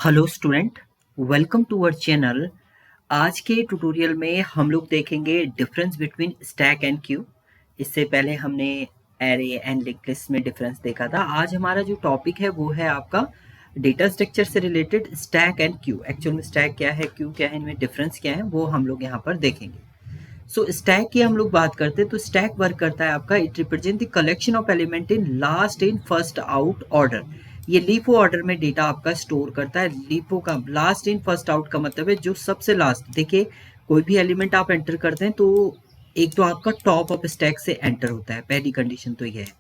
Hello student, welcome to our channel. आज के tutorial में हम लोग देखेंगे difference between stack and queue. इससे पहले हमने एरे एंड लिंक्ड लिस्ट में डिफरेंस देखा था। आज हमारा जो टॉपिक है वो है आपका डेटा स्ट्रक्चर से related stack and Q. Actual में स्टैक क्या है, क्यू क्या है, इनमें डिफरेंस क्या है, वो हम लोग यहाँ पर देखेंगे। सो स्टैक की हम लोग बात करते हैं तो स्टैक वर्क करता है आपका, it represent the collection of element in last in first out order. ये लीफो ऑर्डर में डेटा आपका स्टोर करता है। लीफो का लास्ट इन फर्स्ट आउट का मतलब है जो सबसे लास्ट। देखिए, कोई भी एलिमेंट आप एंटर करते हैं तो एक तो आपका टॉप ऑफ स्टैक से एंटर होता है, पहली कंडीशन तो ये है,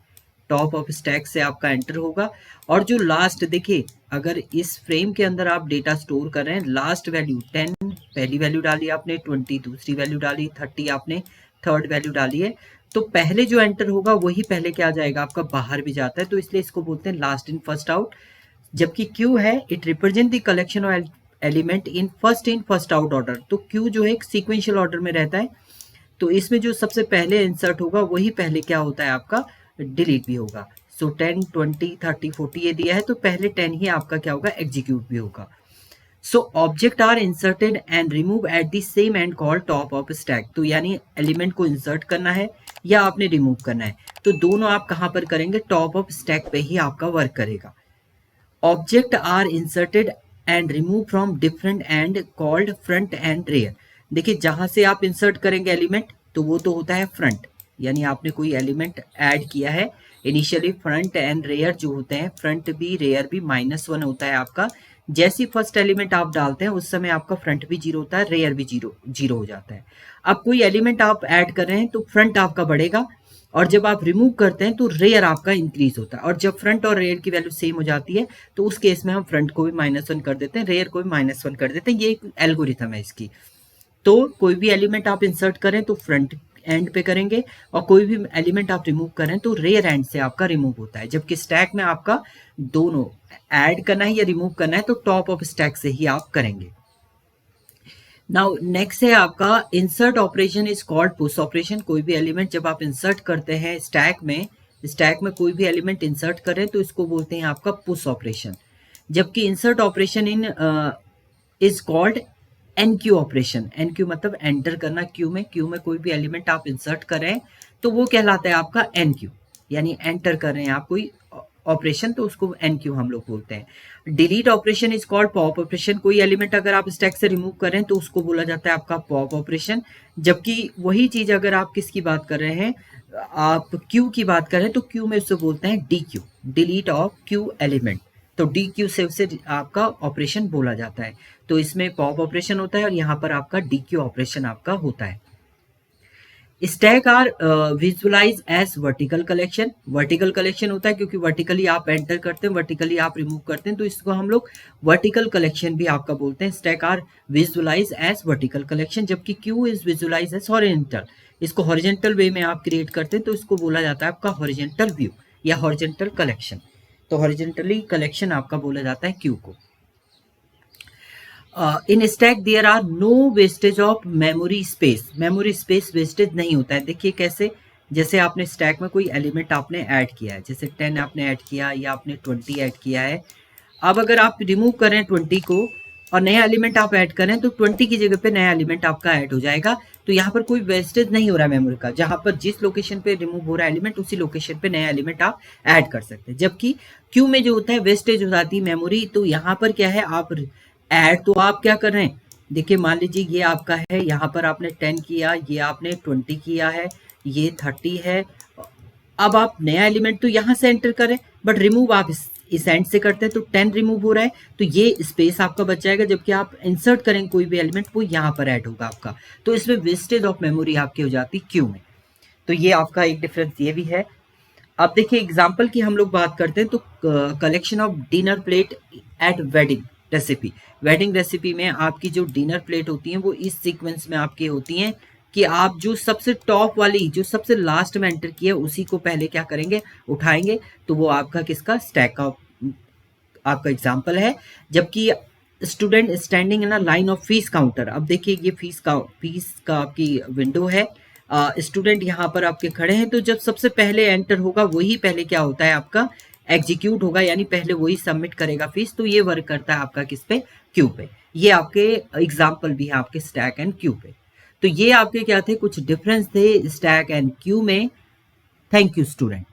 टॉप ऑफ स्टैक से आपका एंटर होगा। और जो लास्ट, देखिए अगर इस फ्रेम के अंदर आप डेटा स्टोर कर रहे हैं, लास्ट वैल्यू 10 पहली वैल्यू डाली आपने, 20 दूसरी वैल्यू डाली, 30 आपने थर्ड वैल्यू डाली है, तो पहले जो एंटर होगा वही पहले क्या आ जाएगा आपका, बाहर भी जाता है, तो इसलिए इसको बोलते हैं लास्ट इन फर्स्ट आउट। जबकि क्यू है, it represent the collection of element in first out order. तो क्यू जो है एक सीक्वेंशियल ऑर्डर में रहता है, तो इसमें जो सबसे पहले इंसर्ट होगा वही पहले क्या होता है आपका, डिलीट भी होगा। सो 10 20 30 40 ये दिया है तो पहले 10 ही आपका क्या होगा, एग्जीक्यूट भी होगा। So object are inserted and remove at the same end call top of stack. तो यानी एलिमेंट को इंसर्ट करना है या आपने रिमूव करना है, तो दोनों आप कहां पर करेंगे, टॉप ऑफ स्टैक पे ही आपका वर्क करेगा। Object are inserted and remove from different end called front and rear. देखिए, जहां से आप इंसर्ट करेंगे एलिमेंट तो वो तो होता है फ्रंट, यानी आपने कोई एलिमेंट ऐड किया है। इनिशियली फ्रंट एंड रेयर जो होते हैं, फ्रंट भी रेयर भी -1 होता है आपका। जैसे फर्स्ट एलिमेंट आप डालते हैं उस समय आपका फ्रंट भी 0 होता है, रेयर भी जीरो हो जाता है। अब कोई एलिमेंट आप ऐड कर रहे हैं तो फ्रंट आपका बढ़ेगा, और जब आप रिमूव करते हैं तो रेयर आपका इंक्रीज होता है। और जब फ्रंट और रेयर की वैल्यू सेम हो जाती है तो उस केस में हम फ्रंट को भी -1 कर देते हैं, रेयर को भी -1 कर देते हैं। ये एक एल्गोरिथम है इसकी। तो कोई भी एलिमेंट आप इंसर्ट करें तो फ्रंट एंड पे करेंगे, और कोई भी एलिमेंट आप रिमूव करें तो रेयर एंड से आपका रिमूव होता है। जबकि स्टैक में आपका दोनों ऐड करना है या रिमूव करना है तो टॉप ऑफ स्टैक से ही आप करेंगे। नाउ नेक्स्ट है आपका insert operation is called push operation. कोई भी एलिमेंट जब आप इंसर्ट करते हैं स्टैक में कोई भी एलिमेंट इंसर्ट करें तो इसको बोलते हैं आपका पुश ऑपरेशन। जबकि insert operation in is called NQ operation. NQ मतलब एंटर करना क्यू में कोई भी एलिमेंट आप इंसर्ट करें तो वो कहलाता है आपका एनक्यू, यानी एंटर कर रहे हैं आप कोई ऑपरेशन तो उसको एनक्यू हम लोग बोलते हैं। Delete operation is called pop operation. कोई एलिमेंट अगर आप स्टैक से रिमूव करें तो उसको बोला जाता है आपका पॉप ऑपरेशन। जबकि वही चीज अगर आप किसकी बात कर रहे हैं, आप क्यू की बात कर रहे हैं तो क्यू में उससे बोलते हैं D Q, delete of Q element. तो डी क्यू से उसे आपका ऑपरेशन बोला जाता है। तो इसमें पॉप ऑपरेशन होता है और यहाँ पर आपका डी क्यू ऑपरेशन आपका होता है। Stack are visualise as vertical collection. Vertical collection होता है क्योंकि वर्टिकली आप एंटर करते हैं, वर्टिकली आप रिमूव करते हैं, तो इसको हम लोग वर्टिकल कलेक्शन भी आपका बोलते हैं। Stack are visualise as vertical collection, जबकि queue is visualise as horizontal. इसको हॉरिजेंटल वे में आप क्रिएट करते हैं तो इसको बोला जाता है आपका हॉरिजेंटल व्यू या हॉरिजेंटल कलेक्शन। तो हॉरिजेंटली कलेक्शन आपका बोला जाता है क्यू को। In stack there are no wastage of memory space. Memory space wastage नहीं होता है। देखिए कैसे, जैसे आपने स्टैक में कोई एलिमेंट आपने ऐड किया है, जैसे 10 आपने ऐड किया या आपने 20 ऐड किया है। अब अगर आप रिमूव करें 20 को और नया एलिमेंट आप ऐड करें तो 20 की जगह पे नया एलिमेंट आपका ऐड हो जाएगा। तो यहाँ पर कोई वेस्टेज नहीं हो रहा है मेमोरी का। जहां पर जिस लोकेशन पे रिमूव हो रहा है एलिमेंट उसी लोकेशन पे नया एलिमेंट आप ऐड कर सकते हैं। जबकि क्यू में जो होता है वेस्टेज हो जाती है मेमोरी। तो यहाँ पर क्या है, आप ऐड तो आप क्या कर रहे हैं, देखिए मान लीजिए ये आपका है, यहाँ पर आपने 10 किया, ये आपने 20 किया है, ये 30 है। अब आप नया एलिमेंट तो यहाँ से एंटर करें बट रिमूव आप इस एंड से करते हैं तो 10 रिमूव हो रहा है, तो ये स्पेस आपका बच जाएगा। जबकि आप इंसर्ट करेंगे कोई भी एलिमेंट वो यहाँ पर ऐड होगा आपका, तो इसमें वेस्टेज ऑफ मेमोरी आपकी हो जाती क्यू में। तो ये आपका एक डिफरेंस ये भी है। अब देखिए एग्जाम्पल की हम लोग बात करते हैं तो collection of dinner plate at wedding recipe. Wedding recipe में आपकी जो डिनर प्लेट होती हैं वो इस सीक्वेंस में आपकी होती हैं कि आप जो सबसे टॉप वाली, जो सबसे लास्ट में एंटर किया उसी को पहले क्या करेंगे, उठाएंगे। तो वो आपका किसका, स्टैक का आपका एग्जाम्पल है। जबकि student standing in a line of fees counter. अब देखिए ये फीस का आपकी विंडो है। स्टूडेंट यहाँ पर आपके खड़े हैं, तो जब सबसे पहले एंटर होगा वही पहले क्या होता है आपका एग्जीक्यूट होगा, यानी पहले वही सबमिट करेगा फीस, तो ये वर्क करता है आपका किस पे, क्यू पे। ये आपके एग्जाम्पल भी है आपके स्टैक एंड क्यू पे। तो ये आपके क्या थे, कुछ डिफरेंस थे स्टैक एंड क्यू में। Thank you student.